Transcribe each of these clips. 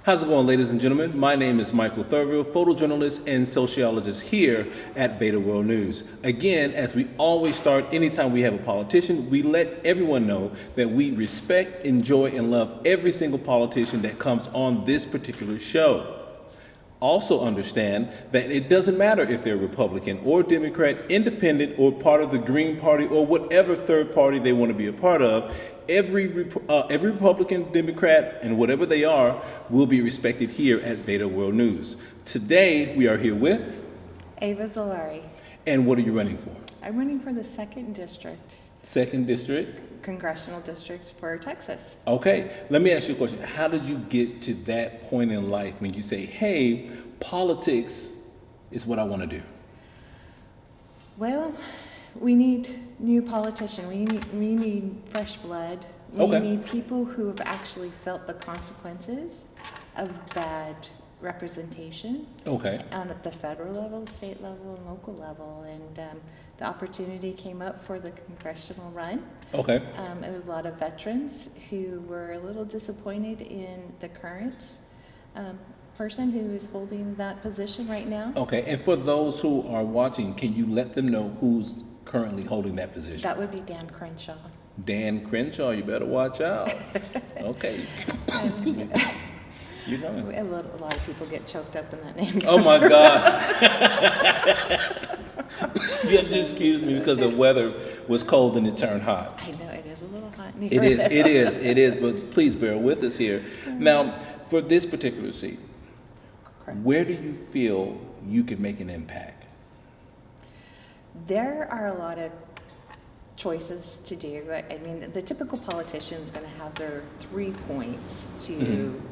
How's it going, ladies and gentlemen? My name is Michael Thurville, photojournalist and sociologist here at VEDA World News. Again, as we always start, anytime we have a politician, we let everyone know that we respect, enjoy, and love every single politician that comes on this particular show. Also understand that it doesn't matter if they're Republican or Democrat, independent, or part of the Green Party, or whatever third party they want to be a part of. Every Republican, Democrat, and whatever they are will be respected here at VEDA World News. Today, we are here with Ava Zolari. And what are you running for? I'm running for the 2nd District. 2nd District? Congressional District for Texas. Okay, let me ask you a question. How did you get to that point in life when you say, hey, politics is what I want to do? Well, we need new politicians. We need fresh blood. We need people who have actually felt the consequences of bad representation. Okay. At the federal level, state level, and local level. And the opportunity came up for the congressional run. Okay. It was a lot of veterans who were a little disappointed in the current person who is holding that position right now. Okay, and for those who are watching, can you let them know who's currently holding that position? That would be Dan Crenshaw. Dan Crenshaw, you better watch out. Okay. Excuse me. You're coming. A lot of people get choked up in that name. Oh my God. You have to excuse me because the weather was cold and it turned hot. I know, it is a little hot in It here. is, but please bear with us here. Now, for this particular seat, Correct. where do you feel you could make an impact? There are a lot of choices to do. I mean, the typical politician is going to have their 3 points to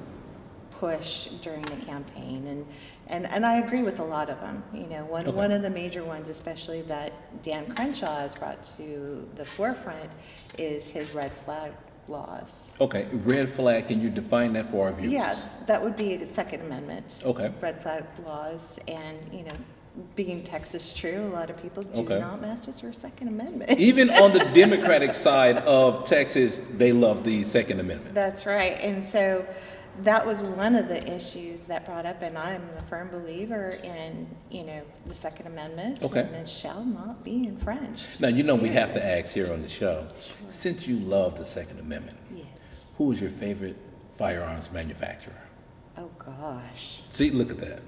push during the campaign, and I agree with a lot of them. You know, one of the major ones, especially that Dan Crenshaw has brought to the forefront, is his red flag laws. Okay, red flag, can you define that for our viewers? Yeah, that would be the Second Amendment. Okay. Red flag laws, and being Texas true, a lot of people do not mess with your Second Amendment. Even on the Democratic side of Texas, they love the Second Amendment. That's right, and so that was one of the issues that brought up, and I'm a firm believer in, the Second Amendment. Okay. And it shall not be infringed. Now, we have to ask here on the show, since you love the Second Amendment, Yes. who is your favorite firearms manufacturer? Oh, gosh. See, look at that.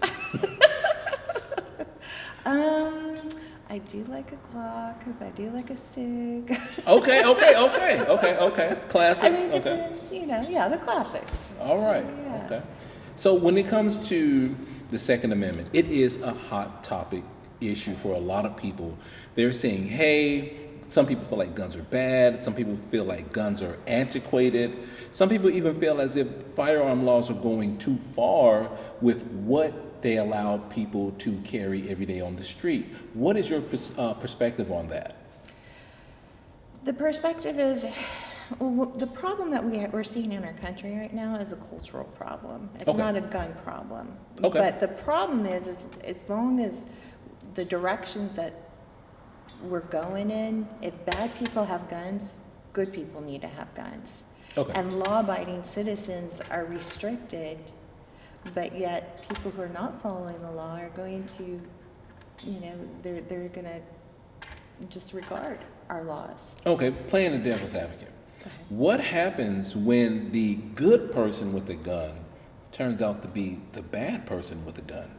I do like a Glock, I do like a Sig. Okay. Classics. I mean, it depends, the classics. All right. Yeah. Okay. So when it comes to the Second Amendment, it is a hot topic issue for a lot of people. They're saying, hey, some people feel like guns are bad. Some people feel like guns are antiquated. Some people even feel as if firearm laws are going too far with what they allow people to carry every day on the street. What is your perspective on that? The perspective is, the problem that we're seeing in our country right now is a cultural problem. It's not a gun problem. Okay. But the problem is as long as the directions that we're going in, if bad people have guns, good people need to have guns. Okay. And law-abiding citizens are restricted, but yet people who are not following the law are going to, they're going to disregard our laws. Okay, playing the devil's advocate. What happens when the good person with the gun turns out to be the bad person with the gun?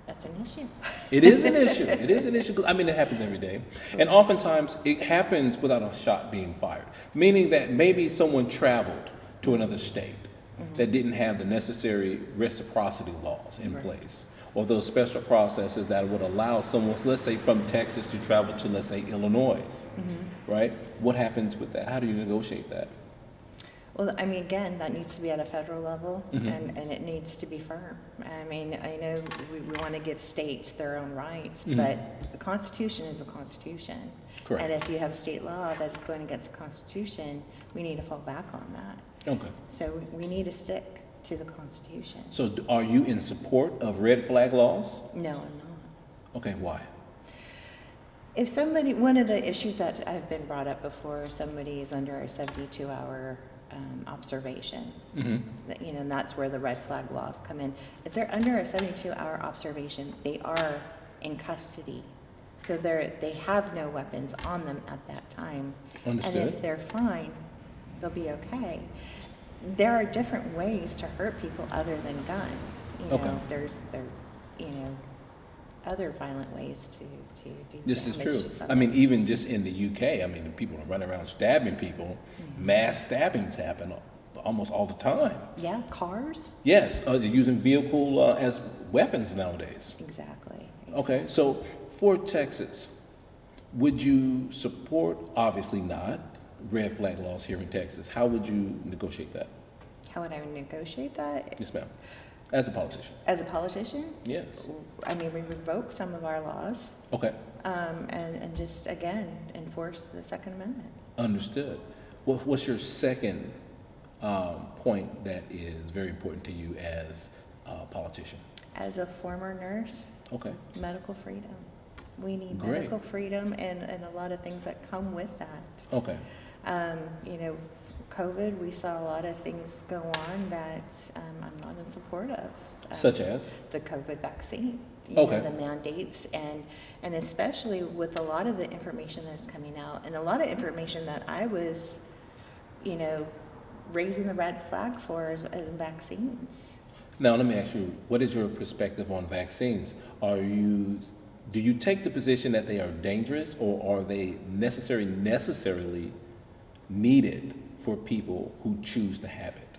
That's an issue. It is an issue. It is an issue. I mean, it happens every day. And oftentimes, it happens without a shot being fired, meaning that maybe someone traveled to another state that didn't have the necessary reciprocity laws in place, or those special processes that would allow someone, let's say from Texas, to travel to, let's say, Illinois, right? What happens with that? How do you negotiate that? Well, I mean, again, that needs to be at a federal level, and it needs to be firm. I mean, I know we want to give states their own rights, but the Constitution is the Constitution. Correct. And if you have a state law that is going against the Constitution, we need to fall back on that. Okay. So we need to stick to the Constitution. So are you in support of red flag laws? No, I'm not. Okay, why? If somebody, one of the issues that have been brought up before, somebody is under a 72-hour observation, that, you know, and that's where the red flag laws come in. If they're under a 72-hour observation, they are in custody. So they have no weapons on them at that time. Understood. And if they're fine, they'll be okay. There are different ways to hurt people other than guns. You know, Okay. there, you know, other violent ways to do This is damage true. to I somebody. mean, even just in the UK, I mean, people are running around stabbing people. Mass stabbings happen almost all the time. Yeah, cars? Yes, they're using vehicle as weapons nowadays. Exactly. Okay, so for Texas, would you support, obviously not, red flag laws here in Texas? How would you negotiate that? How would I negotiate that? Yes, ma'am. As a politician. As a politician? Yes. I mean, we revoke some of our laws, Okay, and just, again, enforce the Second Amendment. understood. What's your second point that is very important to you as a politician? As a former nurse, Okay, medical freedom. We need Great. medical freedom and a lot of things that come with that. okay, You know, COVID, we saw a lot of things go on that I'm not in support of. such as? The COVID vaccine. You Okay. know, the mandates and especially with a lot of the information that's coming out and a lot of information that I was, you know, raising the red flag for as vaccines. Now, let me ask you, what is your perspective on vaccines? Do you take the position that they are dangerous, or are they necessarily needed for people who choose to have it?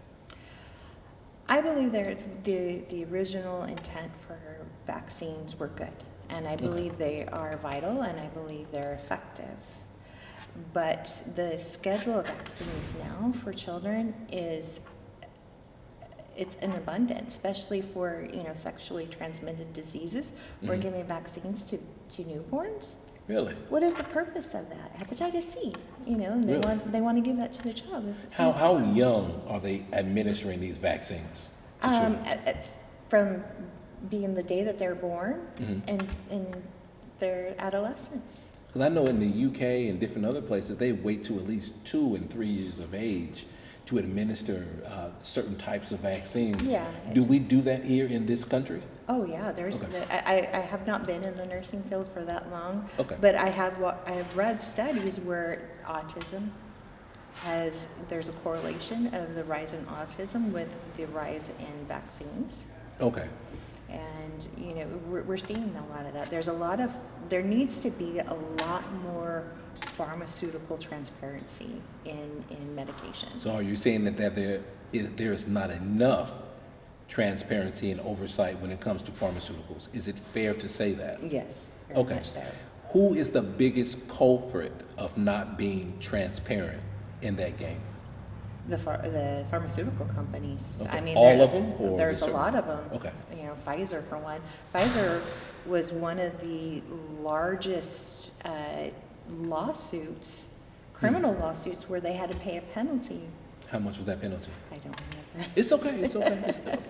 I believe the original intent for vaccines were good, and I believe they are vital, and I believe they're effective. But the schedule of vaccines now for children it's an abundance, especially for, you know, sexually transmitted diseases. We're giving vaccines to newborns. Really? What is the purpose of that? Hepatitis C, you know, and Really? they want to give that to the child. How young are they administering these vaccines to children? From being the day that they're born Mm-hmm. and in their adolescence. Because I know in the UK and different other places, they wait to at least 2 and 3 years of age to administer certain types of vaccines. Yeah. Do we do that here in this country? Oh yeah, there's. Okay. I have not been in the nursing field for that long. Okay. But I have read studies where there's a correlation of the rise in autism with the rise in vaccines. Okay. And, you know, we're seeing a lot of that. There needs to be a lot more pharmaceutical transparency in medications. So are you saying that there is not enough transparency and oversight when it comes to pharmaceuticals? Is it fair to say that? Yes, very Okay. much so. Who is the biggest culprit of not being transparent in that game? The pharmaceutical companies. Okay. I mean, All of them, or there's just a certain? lot of them. Okay. You know, Pfizer for one. Pfizer was one of the largest lawsuits, criminal lawsuits, where they had to pay a penalty. How much was that penalty? I don't remember. It's okay. It's okay.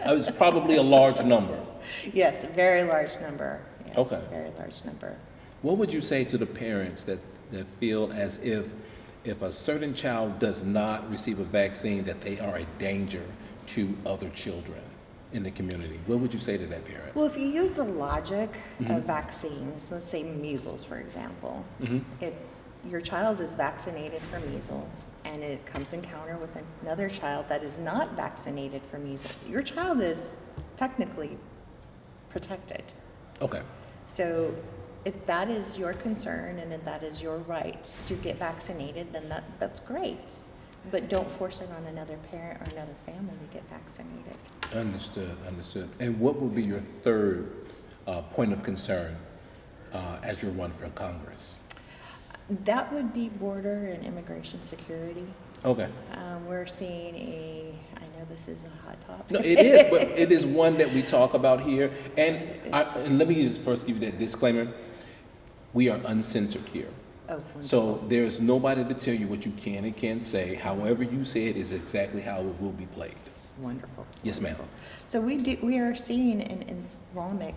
It's probably a large number. Yes, a very large number. Yes, Okay. very large number. What would you say to the parents that feel as if a certain child does not receive a vaccine, that they are a danger to other children in the community? What would you say to that parent? Well, if you use the logic of vaccines, let's say measles, for example, if your child is vaccinated for measles and it comes encounter with another child that is not vaccinated for measles, your child is technically protected. Okay. So if that is your concern and if that is your right to get vaccinated, then that's great. But don't force it on another parent or another family to get vaccinated. Understood. And what would be your third point of concern as you run for Congress? That would be border and immigration security. Okay. We're seeing I know this is a hot topic. No, it is, but it is one that we talk about here. And let me just first give you that disclaimer. We are uncensored here. Oh, So there's nobody to tell you what you can and can't say. However you say it is exactly how it will be played. wonderful. Yes, ma'am. So we are seeing an Islamic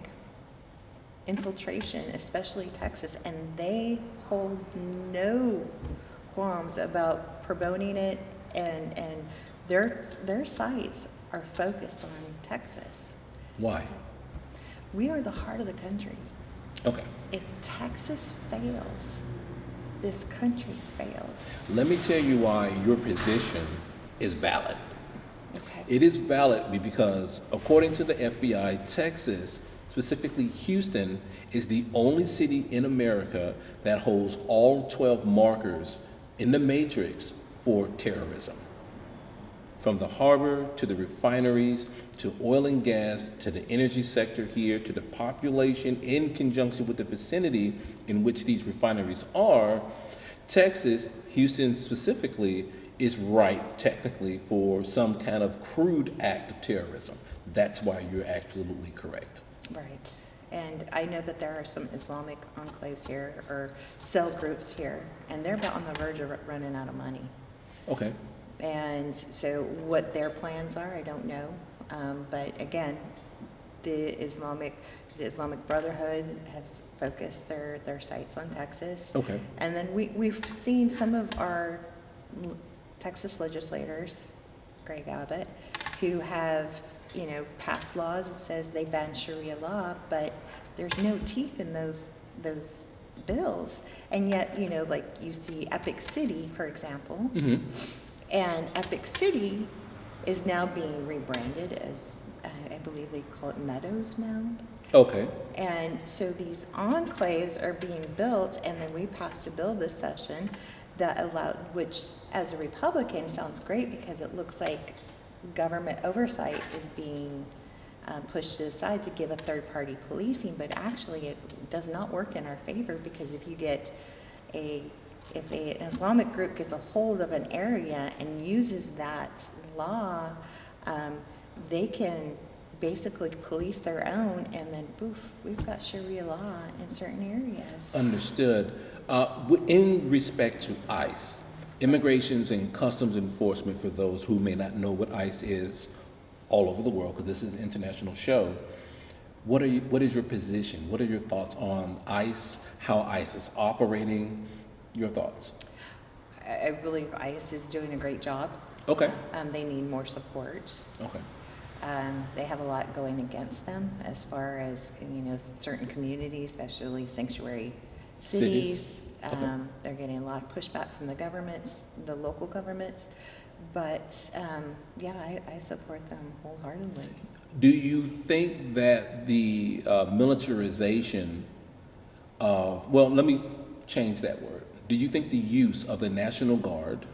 infiltration, especially Texas, and they hold no qualms about promoting it, and their sights are focused on Texas. Why? We are the heart of the country. Okay. If Texas fails, this country fails. Let me tell you why your position is valid. Okay. It is valid because, according to the FBI, Texas, specifically Houston, is the only city in America that holds all 12 markers in the matrix for terrorism. From the harbor to the refineries to oil and gas to the energy sector here to the population in conjunction with the vicinity in which these refineries are, Texas, Houston specifically, is ripe technically for some kind of crude act of terrorism. That's why you're absolutely correct. Right. And I know that there are some Islamic enclaves here or cell groups here, and they're about on the verge of running out of money. Okay. And so what their plans are, I don't know. But again, the Islamic Brotherhood has focused their sights on Texas. Okay. And then we've seen some of our Texas legislators, Greg Abbott, who have, passed laws that says they ban Sharia law, but there's no teeth in those bills. And yet, like you see Epic City, for example, Mm-hmm. and Epic City is now being rebranded as, I believe they call it Meadows now. Okay. And so these enclaves are being built, and then we passed a bill this session that allowed, which as a Republican sounds great because it looks like government oversight is being pushed to the side to give a third-party policing, but actually it does not work in our favor, because if you get if an Islamic group gets a hold of an area and uses that law, they can basically police their own, and then poof, we've got Sharia law in certain areas. Understood. In respect to ICE, Immigrations and Customs Enforcement, for those who may not know what ICE is all over the world, because this is an international show, what is your position? What are your thoughts on ICE, how ICE is operating? Your thoughts? I believe ICE is doing a great job. Okay. They need more support. Okay. They have a lot going against them as far as, certain communities, especially sanctuary cities. Okay. They're getting a lot of pushback from the governments, the local governments. But I support them wholeheartedly. Do you think that the militarization of, well, let me change that word. Do you think the use of the National Guard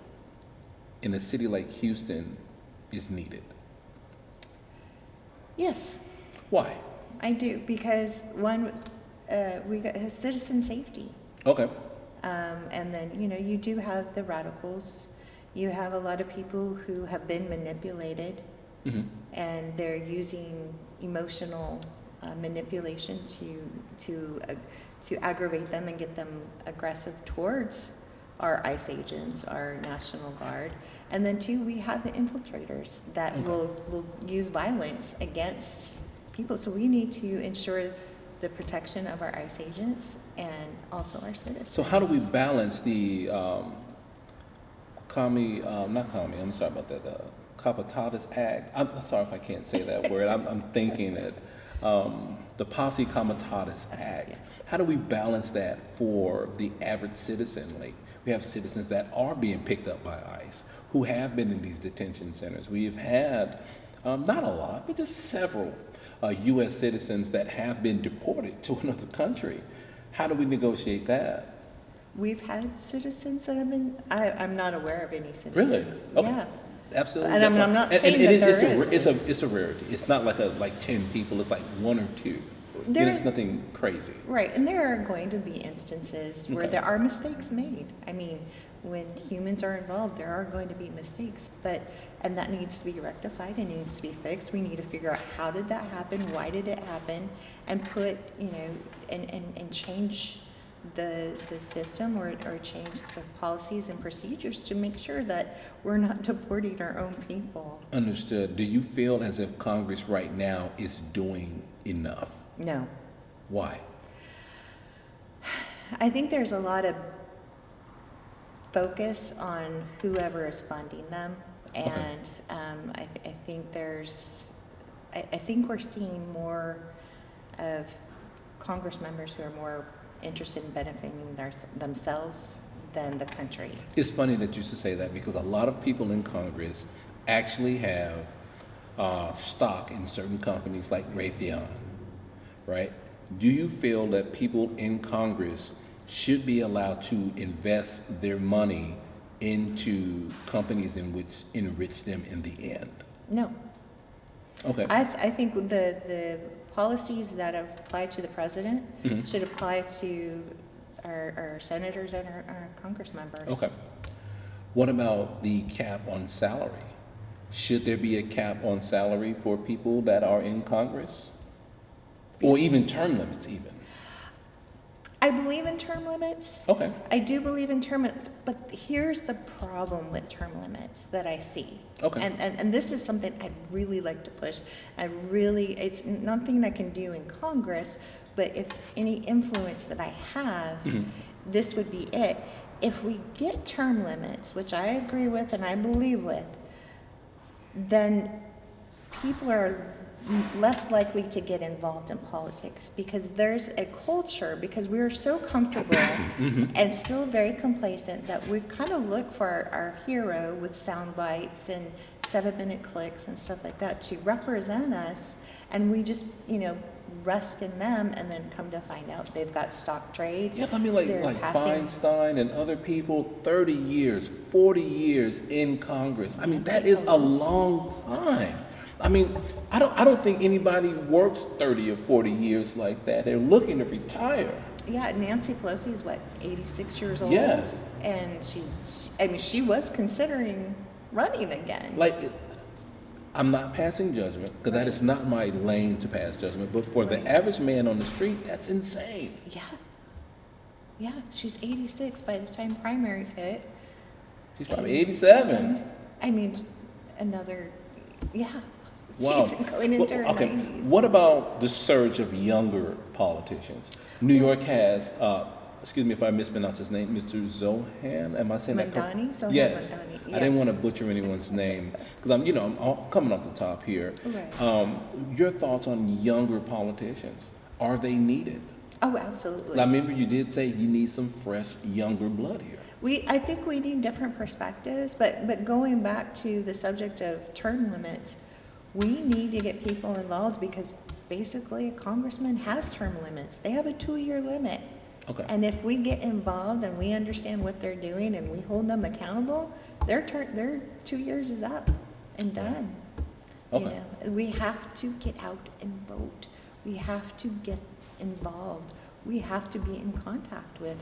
in a city like Houston is needed? Yes, Why? I do, because one, we got citizen safety. Okay. And then, you do have the radicals. You have a lot of people who have been manipulated, Mm-hmm. and they're using emotional manipulation to aggravate them and get them aggressive towards our ICE agents, our National Guard. And then two, we have the infiltrators that Okay. will use violence against people. So we need to ensure the protection of our ICE agents and also our citizens. So how do we balance the I'm sorry about that, Comitatus Act? I'm sorry if I can't say that word. I'm thinking it. The Posse Comitatus Act. Yes. How do we balance that for the average citizen? Like, we have citizens that are being picked up by ICE, who have been in these detention centers. We've had, not a lot, but just several U.S. citizens that have been deported to another country. How do we negotiate that? We've had citizens that have been, I'm not aware of any citizens. Really? Okay. Yeah. Absolutely. And I'm not saying that there is. It's a rarity. It's not like 10 people. It's like 1 or 2. It's nothing crazy. Right, and there are going to be instances where Okay. there are mistakes made. I mean, when humans are involved, there are going to be mistakes, and that needs to be rectified and needs to be fixed. We need to figure out how did that happen, why did it happen, and put, and change the system or change the policies and procedures to make sure that we're not deporting our own people. Understood. Do you feel as if Congress right now is doing enough? No. Why? I think there's a lot of focus on whoever is funding them, and I think I think we're seeing more of Congress members who are more interested in benefiting themselves than the country. It's funny that you should say that, because a lot of people in Congress actually have stock in certain companies like Raytheon, right? Do you feel that people in Congress should be allowed to invest their money into companies in which enrich them in the end? No. Okay. I think the policies that apply to the president should apply to our senators and our Congress members. Okay. What about the cap on salary? Should there be a cap on salary for people that are in Congress? Or even term limits even? I believe in term limits. Okay. I do believe in term limits, but here's the problem with term limits that I see. Okay. And this is something I'd really like to push. It's nothing I can do in Congress, but if any influence that I have, this would be it. If we get term limits, which I agree with and I believe with, then people are less likely to get involved in politics, because there's a culture, because we're so comfortable and still very complacent, that we kind of look for our hero with sound bites and 7-minute clicks and stuff like that to represent us, and we just rest in them, and then come to find out they've got stock trades. Yeah, I mean, like Feinstein and other people, 30 years, 40 years in Congress. I mean, that is a long time. I mean, I don't think anybody works 30 or 40 years like that. They're looking to retire. Yeah, Nancy Pelosi is 86 years old. Yes. And she was considering running again. I'm not passing judgment, because that is not my lane to pass judgment. But for the average man on the street, that's insane. Yeah, she's 86 by the time primaries hit. She's probably 87. I mean, yeah. Wow. She's going into her 90s. What about the surge of younger politicians? New York has, excuse me if I mispronounce his name, Mr. Zohan. Am I saying that correctly? Zohan Yes. Mamdani, I didn't want to butcher anyone's name, because I'm coming off the top here. Right. Your thoughts on younger politicians? Are they needed? Oh, absolutely. I remember you did say you need some fresh, younger blood here. I think we need different perspectives, but going back to the subject of term limits, we need to get people involved, because basically a congressman has term limits. They have a 2-year limit. Okay. And if we get involved and we understand what they're doing and we hold them accountable, their 2 years is up and done. Okay. We have to get out and vote. We have to get involved. We have to be in contact with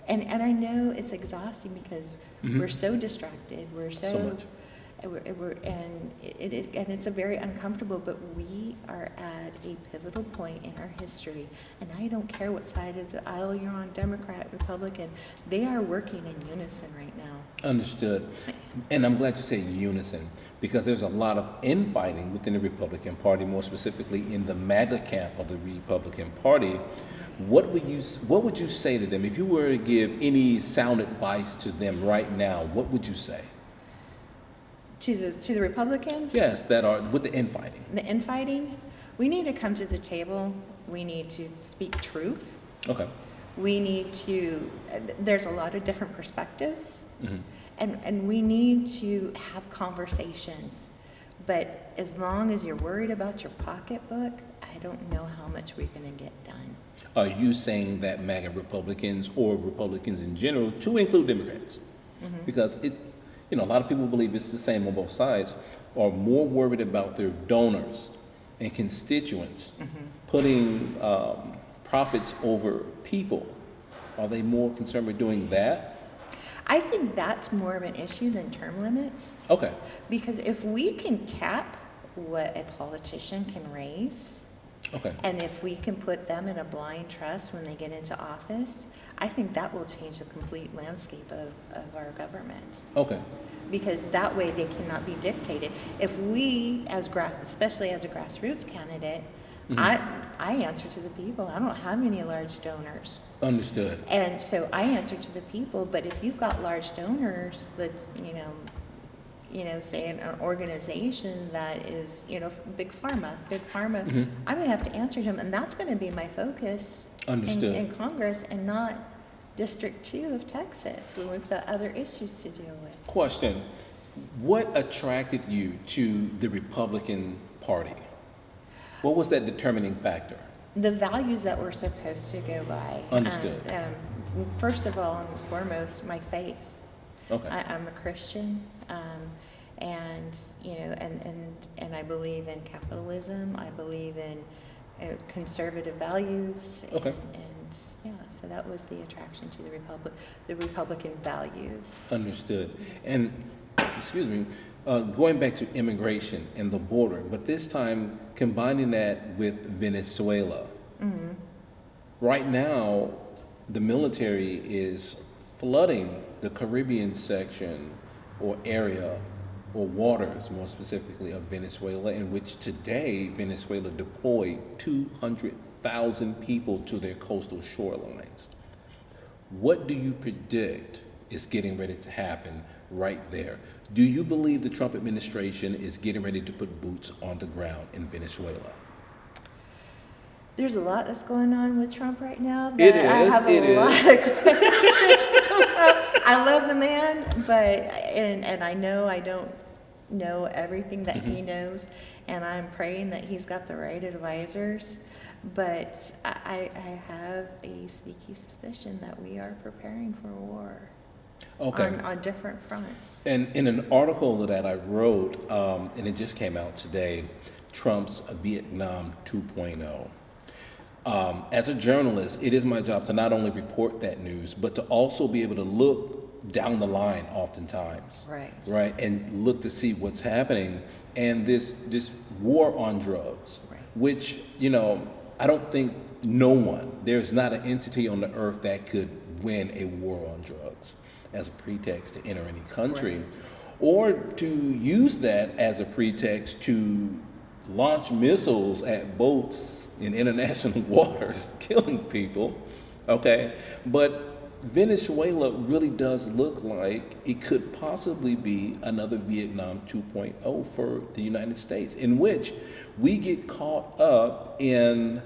and I know it's exhausting, because we're so distracted. We're so much. And it's a very uncomfortable, but we are at a pivotal point in our history, and I don't care what side of the aisle you're on, Democrat, Republican, they are working in unison right now. Understood. And I'm glad you say unison, because there's a lot of infighting within the Republican Party, more specifically in the MAGA camp of the Republican Party. What would you say to them if you were to give any sound advice to them right now? What would you say? To the Republicans? Yes, that are with the infighting. The infighting, we need to come to the table. We need to speak truth. Okay. We need to, there's a lot of different perspectives, and we need to have conversations. But as long as you're worried about your pocketbook, I don't know how much we're going to get done. Are you saying that MAGA Republicans, or Republicans in general, to include Democrats, because a lot of people believe it's the same on both sides, are more worried about their donors and constituents putting profits over people? Are they more concerned with doing that? I think that's more of an issue than term limits. Okay. Because if we can cap what a politician can raise, okay, and if we can put them in a blind trust when they get into office, I think that will change the complete landscape of our government. Okay. Because that way they cannot be dictated. If we, especially as a grassroots candidate, I answer to the people. I don't have any large donors. Understood. And so I answer to the people, but if you've got large donors that, say an organization that is, big pharma, I'm going to have to answer to them, and that's going to be my focus in Congress, and not District 2 of Texas, where we've got other issues to deal with. Question: what attracted you to the Republican Party? What was that determining factor? The values that we're supposed to go by. Understood. First of all and foremost, my faith. Okay. I'm a Christian, and I believe in capitalism. I believe in conservative values. Okay. So that was the attraction to the Republican values. Understood. And excuse me, going back to immigration and the border, but this time combining that with Venezuela. Mm-hmm. Right now, the military is flooding the Caribbean section or area, or waters more specifically, of Venezuela, in which today Venezuela deployed 200,000 people to their coastal shorelines. What do you predict is getting ready to happen right there? Do you believe the Trump administration is getting ready to put boots on the ground in Venezuela? There's a lot that's going on with Trump right now. It is. I have a lot of questions. I love the man, but and I know I don't know everything that he knows, and I'm praying that he's got the right advisors. But I have a sneaky suspicion that we are preparing for a war. Okay. On different fronts. And in an article that I wrote, and it just came out today, Trump's Vietnam 2.0. As a journalist, it is my job to not only report that news, but to also be able to look down the line oftentimes. Right, and look to see what's happening. And this war on drugs, which, I don't think there's not an entity on the earth that could win a war on drugs as a pretext to enter any country, or to use that as a pretext to launch missiles at boats in international waters, killing people, okay? But Venezuela really does look like it could possibly be another Vietnam 2.0 for the United States, in which we get caught up in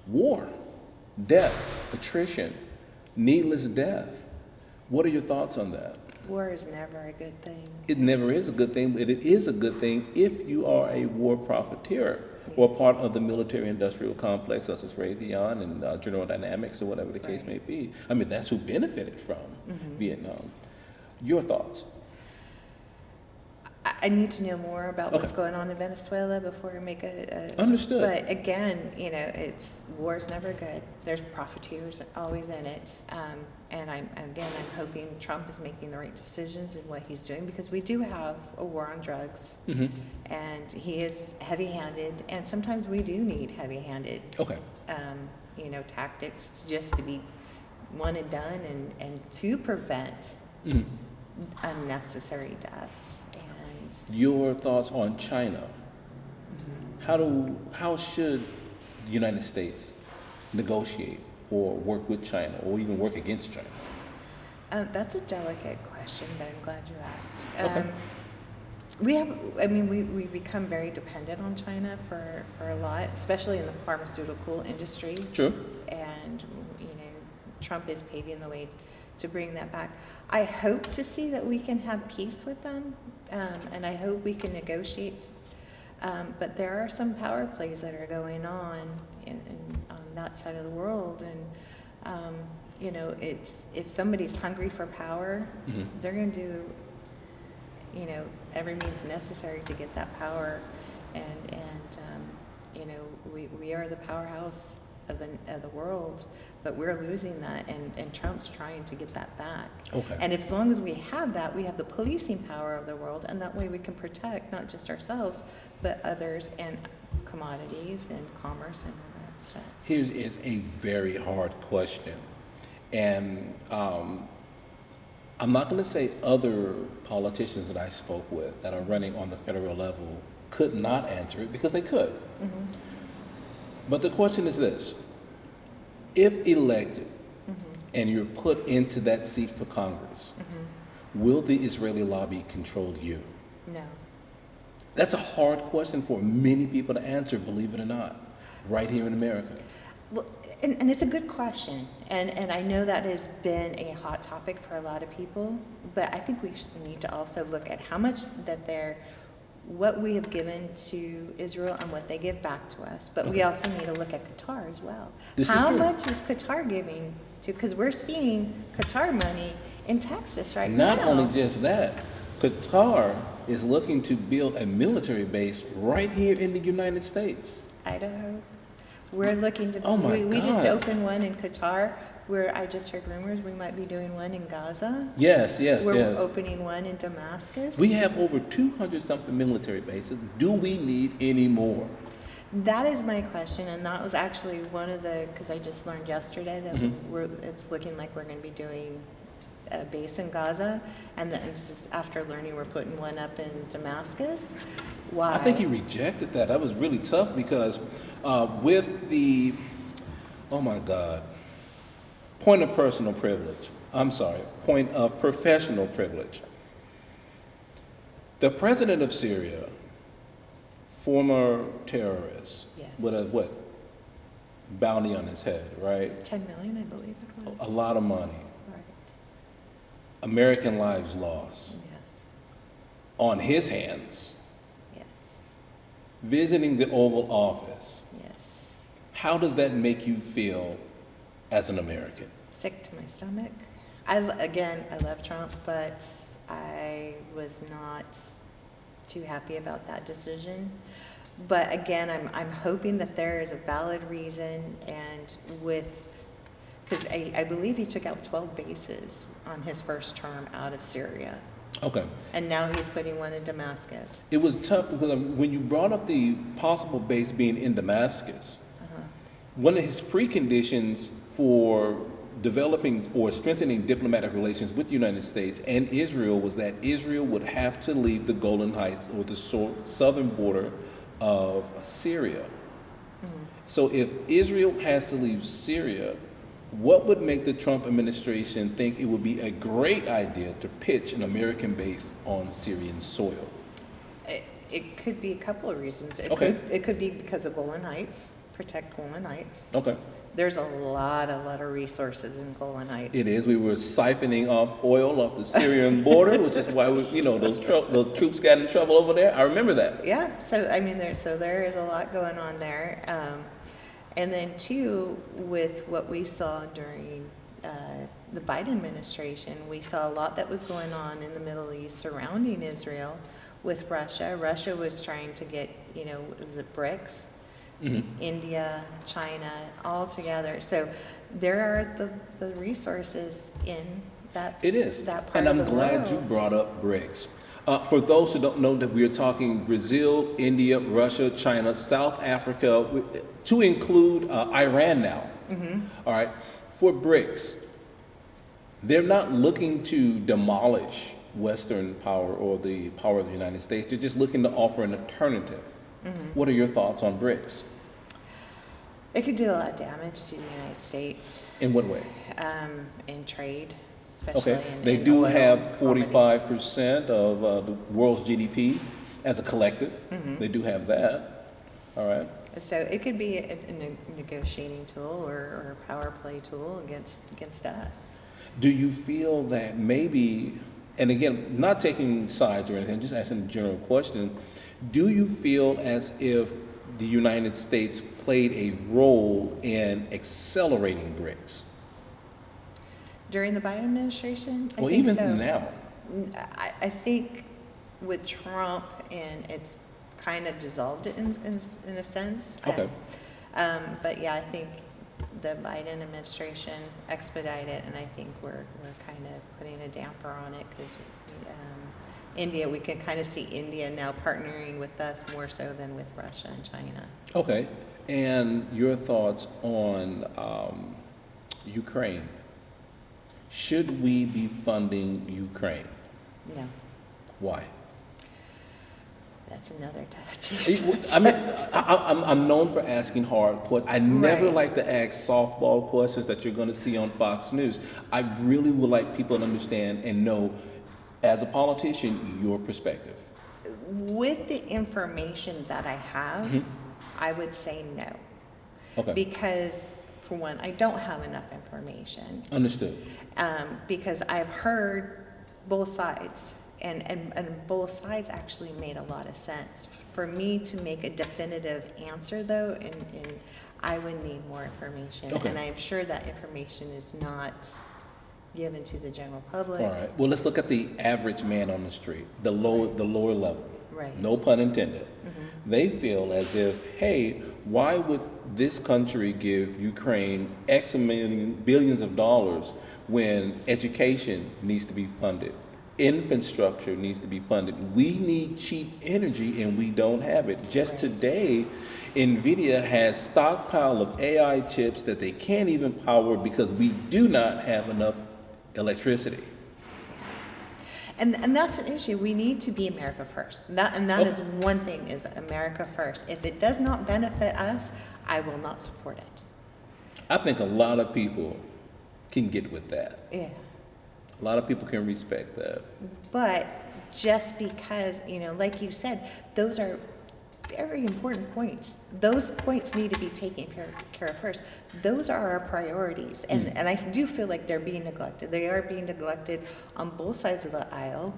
war, death, attrition, needless death. What are your thoughts on that? War is never a good thing. It never is a good thing, but it is a good thing if you are a war profiteer or part of the military-industrial complex, such as Raytheon and General Dynamics or whatever the case may be. I mean, that's who benefited from Vietnam. Your thoughts? I need to know more about what's going on in Venezuela before I make a Understood. But again, war's never good. There's profiteers always in it, and I'm hoping Trump is making the right decisions in what he's doing, because we do have a war on drugs, and he is heavy-handed, and sometimes we do need heavy-handed, tactics just to be one and done, and to prevent unnecessary deaths. Your thoughts on China? How should the United States negotiate or work with China, or even work against China? That's a delicate question, but I'm glad you asked. Okay. We become very dependent on China for a lot, especially in the pharmaceutical industry. True. And Trump is paving the way to bring that back. I hope to see that we can have peace with them, and I hope we can negotiate. But there are some power plays that are going on on that side of the world, and it's if somebody's hungry for power, they're going to do every means necessary to get that power, and we are the powerhouse of the world, but we're losing that, and Trump's trying to get that back. Okay. And as long as we have that, we have the policing power of the world, and that way we can protect not just ourselves, but others, and commodities, and commerce, and all that stuff. Here is a very hard question, and I'm not going to say other politicians that I spoke with that are running on the federal level could not answer it because they could. Mm-hmm. But the question is this: if elected Mm-hmm. and you're put into that seat for Congress, Mm-hmm. will the Israeli lobby control you? No. That's a hard question for many people to answer, believe it or not, right here in America. Well, and it's a good question, and I know that has been a hot topic for a lot of people, but I think we need to also look at how much what we have given to Israel and what they give back to us, but we also need to look at Qatar as well. This is How true. much is Qatar giving to, because we're seeing Qatar money in Texas right now. Not only just that, Qatar is looking to build a military base right here in the United States. Idaho. We're looking to, Oh my we just God. opened one in Qatar, where I just heard rumors we might be doing one in Gaza. Yes, yes, We're yes. opening one in Damascus. We have over 200 something military bases. Do we need any more? That is my question, and that was actually one of the, because I just learned yesterday that it's looking like we're going to be doing a base in Gaza, and then this is after learning we're putting one up in Damascus. Why? I think he rejected that. That was really tough because with the, oh my God, point of personal privilege. I'm sorry, point of professional privilege. The president of Syria, former terrorist, Yes. with a what? Bounty on his head, right? 10 million, I believe it was. A lot of money. Right. American lives lost Yes. on his hands, Yes. visiting the Oval Office. Yes. How does that make you feel as an American? Sick to my stomach. I love Trump, but I was not too happy about that decision. But again, I'm hoping that there is a valid reason, and because I believe he took out 12 bases on his first term out of Syria, Okay. and now he's putting one in Damascus. It was tough because when you brought up the possible base being in Damascus, one of his preconditions for developing or strengthening diplomatic relations with the United States and Israel was that Israel would have to leave the Golan Heights or the southern border of Syria. So if Israel has to leave Syria, what would make the Trump administration think it would be a great idea to pitch an American base on Syrian soil? It could be a couple of reasons. Okay. It could be because of Golan Heights, protect Golan Heights. Okay. There's a lot of resources in Golan Heights. It is. We were siphoning off oil off the Syrian border, which is why those troops got in trouble over there. I remember that. Yeah. So I mean, there is a lot going on there, and then too, with what we saw during the Biden administration, we saw a lot that was going on in the Middle East surrounding Israel with Russia. Russia was trying to get, was it BRICS? India, China, all together. So there are the resources in that. It is. That part and I'm of the glad you world. brought up BRICS. For those who don't know, that we are talking Brazil, India, Russia, China, South Africa, to include Iran now. All right. For BRICS, they're not looking to demolish Western power or the power of the United States. They're just looking to offer an alternative. What are your thoughts on BRICS? It could do a lot of damage to the United States In what way? in trade, especially Okay, in they in do oil, have commodity. 45% of the world's GDP as a collective. They do have that. All right. So it could be a negotiating tool or a power play tool against us. Do you feel that maybe, and again, not taking sides or anything, just asking a general question, do you feel as if the United States played a role in accelerating BRICS? During the Biden administration? I Well, think even so. now. I think with Trump, and it's kind of dissolved it in a sense. Okay. But yeah, I think the Biden administration expedited, and I think we're kind of putting a damper on it because India, we can kind of see India now partnering with us more so than with Russia and China. Okay. And your thoughts on Ukraine? Should we be funding Ukraine? No. Why? That's another touchy I mean, I'm known for asking hard questions. I never Right. like to ask softball questions that you're going to see on Fox News. I really would like people to understand and know, as a politician, your perspective. With the information that I have, Mhm. I would say no. Okay. Because, for one, I don't have enough information. Understood. Because I've heard both sides, and both sides actually made a lot of sense. For me to make a definitive answer, though, and I would need more information. Okay. And I'm sure that information is not given to the general public. All right. Well, let's look at the average man on the street, the lower level. Right. No pun intended. They feel as if, hey, why would this country give Ukraine X billions of dollars when education needs to be funded, infrastructure needs to be funded? We need cheap energy and we don't have it. Just today, NVIDIA has stockpile of AI chips that they can't even power because we do not have enough electricity. And that's an issue. We need to be America first. That is one thing, is America first. If it does not benefit us, I will not support it. I think a lot of people can get with that. Yeah. A lot of people can respect that. But just because, like you said, those are very important points. Those points need to be taken care of first. Those are our priorities. And I do feel like they're being neglected. They are being neglected on both sides of the aisle.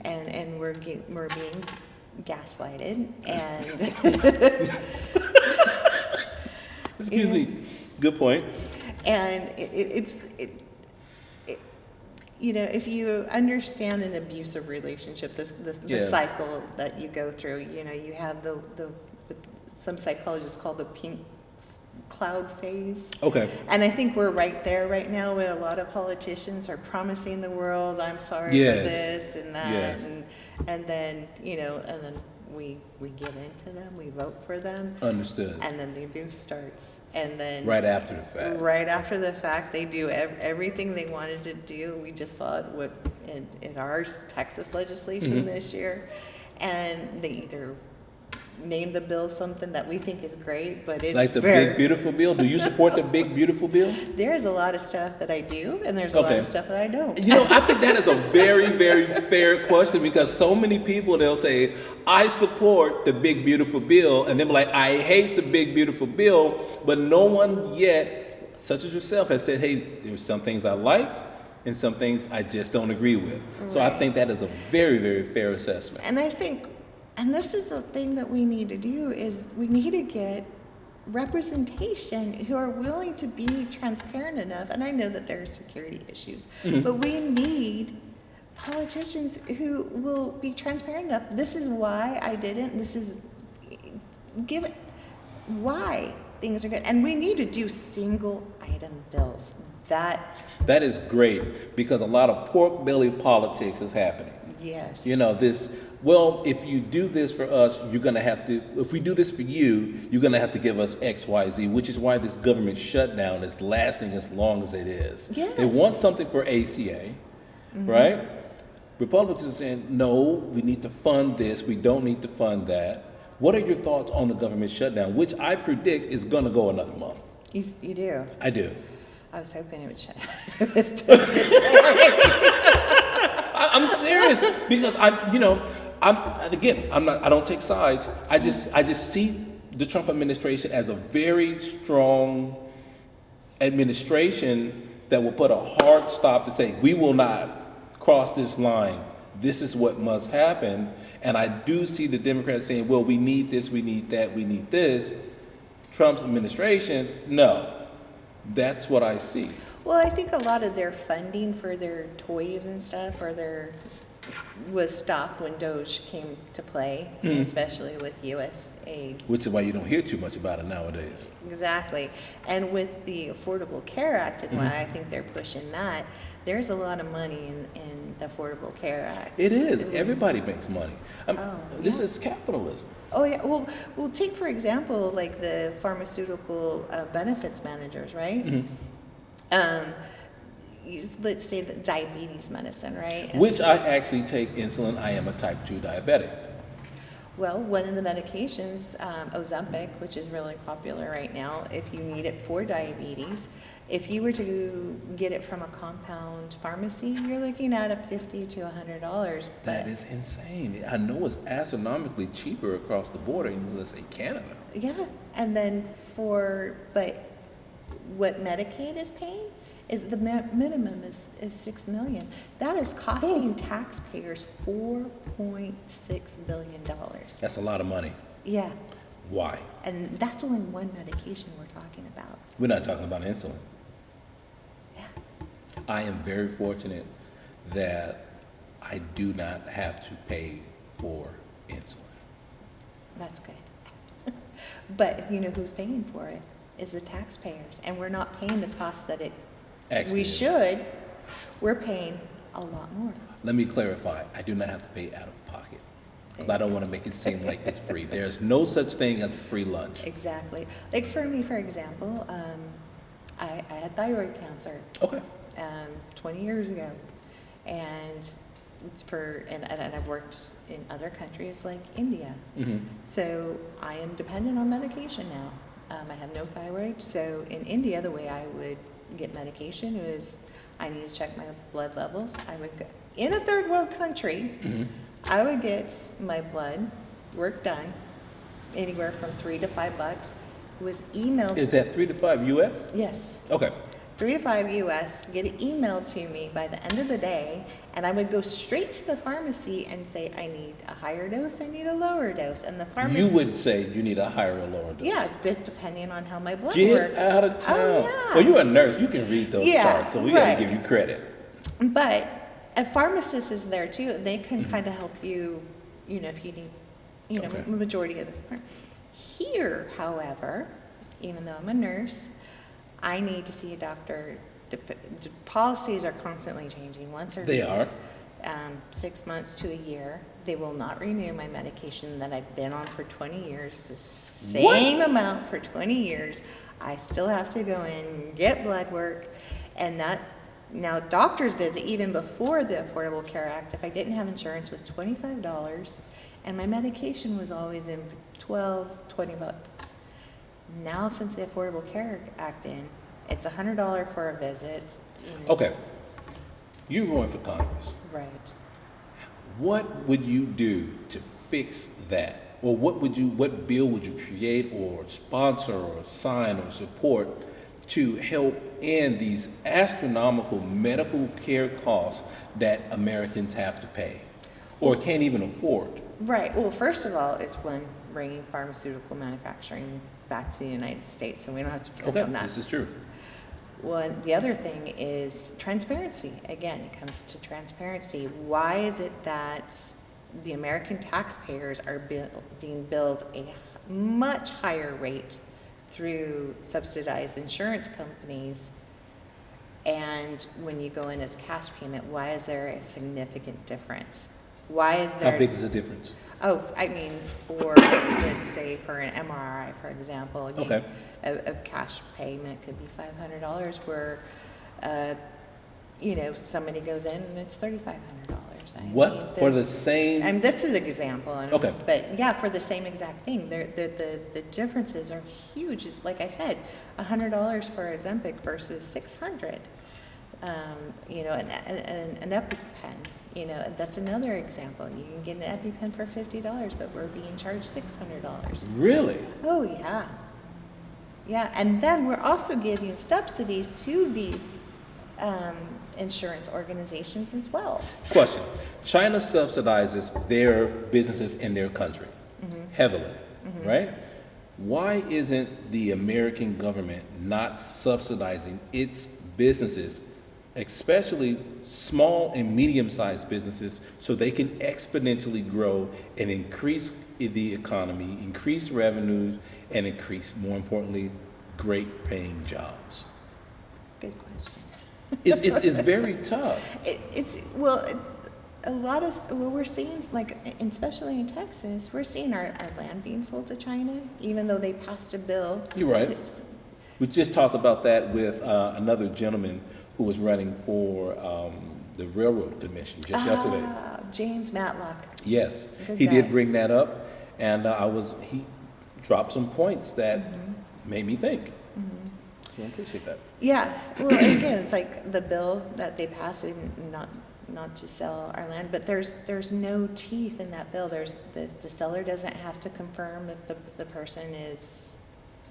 And we're being gaslighted. And Excuse me. Good point. And if you understand an abusive relationship, the cycle that you go through, you have the some psychologists call the pink cloud phase. Okay. And I think we're right there right now, where a lot of politicians are promising the world, I'm sorry Yes. for this and that, Yes. and then we get into them, we vote for them, Understood. and then the abuse starts, and then Right after the fact. Right after the fact, they do everything they wanted to do. We just saw it in our Texas legislation this year, and they either name the bill something that we think is great, but it's Like the big beautiful bill. Do you support the big beautiful bill? There's a lot of stuff that I do, and there's a lot of stuff that I don't. I think that is a very, very fair question, because so many people, they'll say, I support the big beautiful bill, and they'll be like, I hate the big beautiful bill, but no one yet, such as yourself, has said, hey, there's some things I like and some things I just don't agree with. Right. So I think that is a very, very fair assessment. And I think, and this is the thing that we need to do, is we need to get representation who are willing to be transparent enough. And I know that there are security issues, but we need politicians who will be transparent enough. This is why I didn't. This is why things are good. And we need to do single item bills. That is great, because a lot of pork belly politics is happening. Yes. Well, if you do this for us, you're going to have to, if we do this for you, you're going to have to give us X, Y, Z, which is why this government shutdown is lasting as long as it is. Yes. They want something for ACA, right? Republicans are saying, no, we need to fund this, we don't need to fund that. What are your thoughts on the government shutdown, which I predict is going to go another month? You do? I do. I was hoping it would shut. I'm serious, because I don't take sides. I just see the Trump administration as a very strong administration that will put a hard stop to say, we will not cross this line. This is what must happen. And I do see the Democrats saying, well, we need this, we need that, we need this. Trump's administration, no. That's what I see. Well, I think a lot of their funding for their toys and stuff, was stopped when Doge came to play, especially with U.S. aid. Which is why you don't hear too much about it nowadays. Exactly. And with the Affordable Care Act, and why I think they're pushing that, there's a lot of money in the Affordable Care Act. It is. Everybody makes money. This is capitalism. Oh, yeah. Well, take, for example, like the pharmaceutical benefits managers, right? Let's say the diabetes medicine, right? Which I actually take insulin. I am a type 2 diabetic. Well, one of the medications, Ozempic, which is really popular right now, if you need it for diabetes, if you were to get it from a compound pharmacy, you're looking at a $50 to $100. That is insane. I know it's astronomically cheaper across the border in, let's say, Canada. Yeah, and then but what Medicaid is paying is the minimum is $6 million. That is costing taxpayers $4.6 billion. That's a lot of money. Yeah, Why? and that's only one medication we're talking about. We're not talking about insulin. Yeah. I am very fortunate that I do not have to pay for insulin. That's good. But you know who's paying for it is the taxpayers, and we're not paying the cost that Actually, we should. We're paying a lot more. let me clarify. I do not have to pay out of pocket. 'Cause I don't want to make it seem like it's free. There's no such thing as a free lunch. Exactly. Like for me, for example, I had thyroid cancer Okay. 20 years ago, and and I've worked in other countries like India. Mm-hmm. So I am dependent on medication now. I have no thyroid, so in India, the way I would get medication was I need to check my blood levels. I would go in a third world country. Mm-hmm. I would get my blood work done, anywhere from $3 to $5. It was emailed. Is that 3 to 5 U.S.? Yes. Okay. 3 to 5 US, get it emailed to me by the end of the day, and I would go straight to the pharmacy and say, I need a higher dose, I need a lower dose. And the pharmacy. You would say you need a higher or lower dose. Yeah, depending on how my blood Get work. out of town. Oh, yeah. Well, you're a nurse. You can read those Yeah, charts, so we got right. to give you credit. But a pharmacist is there too. They can Mm-hmm. kind of help you, if you need, Okay. majority of the time. Here, however, even though I'm a nurse, I need to see a doctor. The policies are constantly changing. Once or They are. 6 months to a year, they will not renew my medication that I've been on for 20 years. The same amount for 20 years. I still have to go in, get blood work, and that. Now, doctor's visit, even before the Affordable Care Act, if I didn't have insurance, was $25, and my medication was always in $20. Now, since the Affordable Care Act it's $100 for a visit. Okay. You're going for Congress. Right. What would you do to fix that? Or what bill would you create or sponsor or sign or support to help end these astronomical medical care costs that Americans have to pay or can't even afford? Right. Well, first of all, it's bringing pharmaceutical manufacturing back to the United States, so we don't have to depend on that. This is true. Well, the other thing is transparency. Again, it comes to transparency. Why is it that the American taxpayers are being billed a much higher rate through subsidized insurance companies, and when you go in as cash payment, why is there a significant difference? Why is there? How big is the difference? Oh, I mean, let's say for an MRI, for example, Okay. a cash payment could be $500, where, somebody goes in and it's $3,500. What? For the same? I mean, this is an example. Okay. But yeah, for the same exact thing. The differences are huge. It's like I said, $100 for Ozempic versus $600. An EpiPen, that's another example. You can get an EpiPen for $50, but we're being charged $600. Really? Oh, yeah. Yeah, and then we're also giving subsidies to these insurance organizations as well. Question. China subsidizes their businesses in their country heavily, right? Why isn't the American government not subsidizing its businesses, especially small and medium-sized businesses, so they can exponentially grow and increase the economy, increase revenues, and increase, more importantly, great paying jobs? Good question. It's very tough. We're seeing, especially in Texas, we're seeing our land being sold to China, even though they passed a bill. You're right. We just talked about that with another gentleman who was running for the Railroad Commission just yesterday. James Matlock. Yes, Good he guy. did bring that up, and he dropped some points that made me think. So I appreciate that. Yeah, well, again, it's like the bill that they passed, not to sell our land, but there's no teeth in that bill. There's the seller doesn't have to confirm if the person is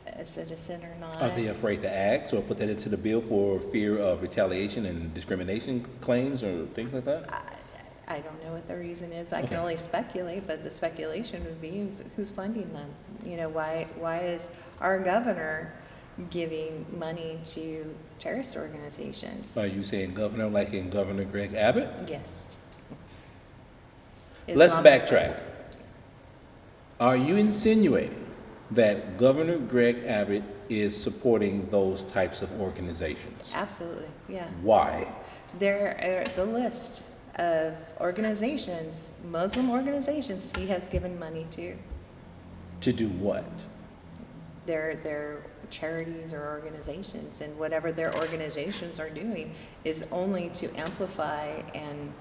a citizen or not. Are they afraid to ask or put that into the bill for fear of retaliation and discrimination claims or things like that? I don't know what the reason is. I Okay. can only speculate, but the speculation would be who's funding them. You know, why is our governor giving money to terrorist organizations? Are you saying governor like in Governor Greg Abbott? Yes. Let's Islamic- backtrack. Are you insinuating that Governor Greg Abbott is supporting those types of organizations? Absolutely, yeah. Why? There is a list of organizations, Muslim organizations, he has given money to. To do what? Their charities or organizations, and whatever their organizations are doing is only to amplify and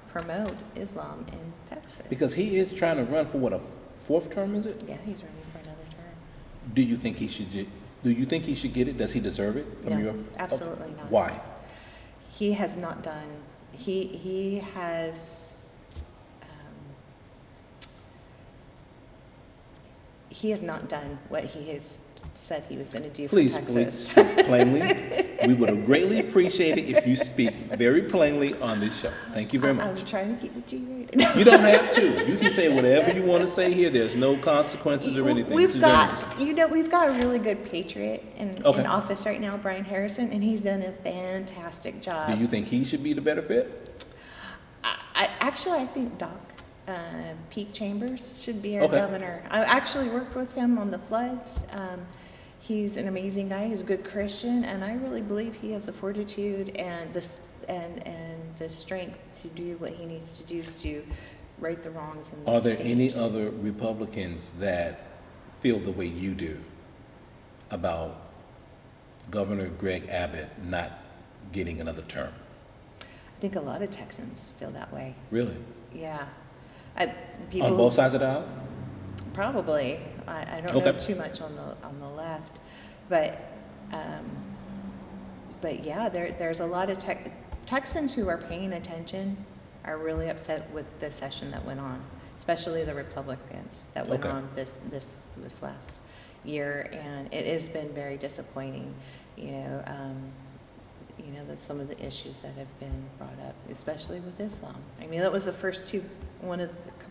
promote Islam in Texas. Because he is trying to run for what, a fourth term, is it? Yeah, he's running for another term. Do you think he should get it? Does he deserve it from No, your absolutely Okay. not. Why? He has not done, he has, he has not done what he has said he was going to do for Please Texas. speak plainly. We would have greatly appreciated if you speak very plainly on this show. Thank you very I'm much. trying to keep the G rated. You don't have to. You can say whatever you want to say here. There's no consequences or anything. This We've is got, journalism. we've got a really good patriot in Okay. office right now, Brian Harrison, and he's done a fantastic job. Do you think he should be the better fit? I think Doc Peake Chambers should be our Okay. governor. I actually worked with him on the floods. He's an amazing guy. He's a good Christian, and I really believe he has the fortitude and the strength to do what he needs to do to right the wrongs in the Are there state. any other Republicans that feel the way you do about Governor Greg Abbott not getting another term? I think a lot of Texans feel that way. Really? Yeah. On People both sides of the aisle? probably. I don't know Okay. too much on the left, but yeah, there's a lot of Texans who are paying attention are really upset with the session that went on, especially the Republicans that went Okay. on this last year, and it has been very disappointing. That some of the issues that have been brought up, especially with Islam. I mean, that was a couple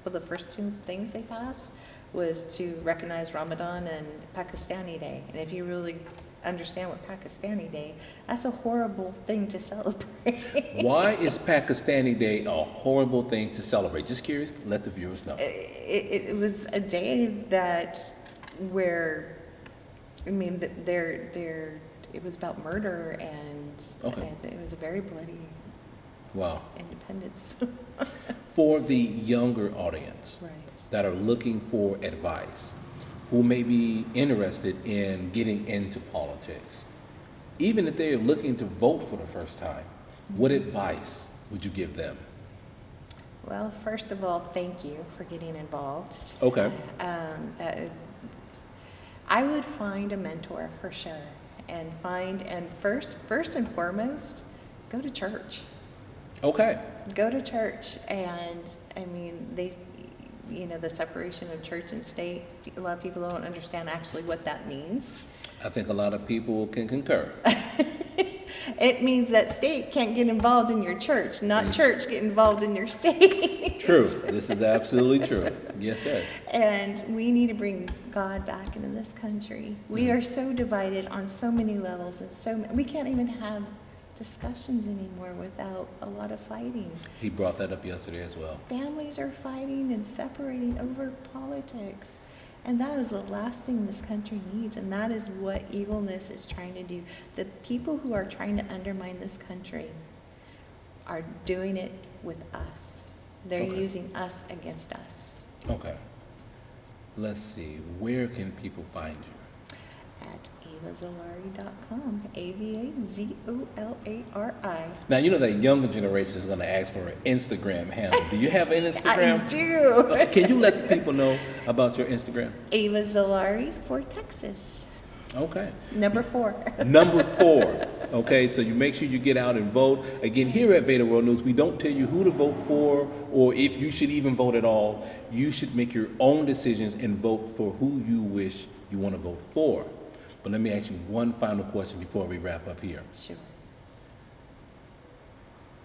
of the first two things they passed was to recognize Ramadan and Pakistani Day. And if you really understand what Pakistani Day, that's a horrible thing to celebrate. Why is Pakistani Day a horrible thing to celebrate? Just curious, let the viewers know. It was a day where, I mean, it was about murder, and Okay. it was a very bloody Wow. independence. For the younger audience Right. that are looking for advice, who may be interested in getting into politics, even if they're looking to vote for the first time, what advice would you give them? Well, first of all, thank you for getting involved. Okay. I would find a mentor for sure, and first and foremost, go to church. Okay. Go to church, and I mean, the separation of church and state. A lot of people don't understand actually what that means. I think a lot of people can concur. It means that state can't get involved in your church, not church get involved in your state. True. This is absolutely true. Yes, yes. And we need to bring God back into this country. We are so divided on so many levels, and we can't even have discussions anymore without a lot of fighting. He brought that up yesterday as well. Families are fighting and separating over politics. And that is the last thing this country needs, and that is what evilness is trying to do. The people who are trying to undermine this country are doing it with us. They're Okay. using us against us. Okay. Let's see. Where can people find you? at avazolari.com. AVAZOLARI. Now, you know that younger generation is going to ask for an Instagram handle. Do you have an Instagram? I do. Can you let the people know about your Instagram? Ava Zolari for Texas. Okay. Number 4. Number 4. Okay, so you make sure you get out and vote. Again, here at VEDA World News, we don't tell you who to vote for or if you should even vote at all. You should make your own decisions and vote for who you wish you want to vote for. But let me ask you one final question before we wrap up here. Sure.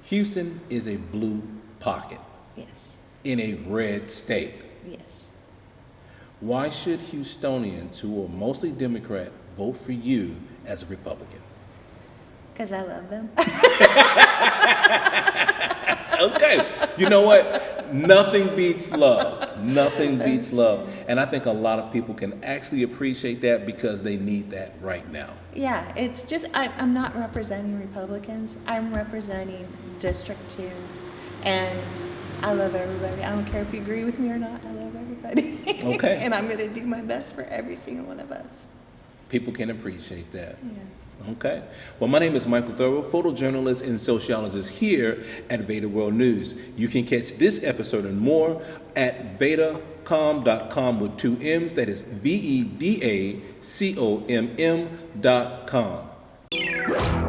Houston is a blue pocket Yes. in a red state. Yes. Why should Houstonians who are mostly Democrat vote for you as a Republican? Because I love them. Okay. You know what? Nothing beats love. Nothing beats love. And I think a lot of people can actually appreciate that because they need that right now. Yeah, it's just, I'm not representing Republicans. I'm representing District 2. And I love everybody. I don't care if you agree with me or not. I love everybody. Okay. And I'm going to do my best for every single one of us. People can appreciate that. Yeah. Okay. Well, my name is Michael Thurwell, photojournalist and sociologist here at VEDA World News. You can catch this episode and more at VEDACOM.com with 2 M's. That is VEDACOMM.com.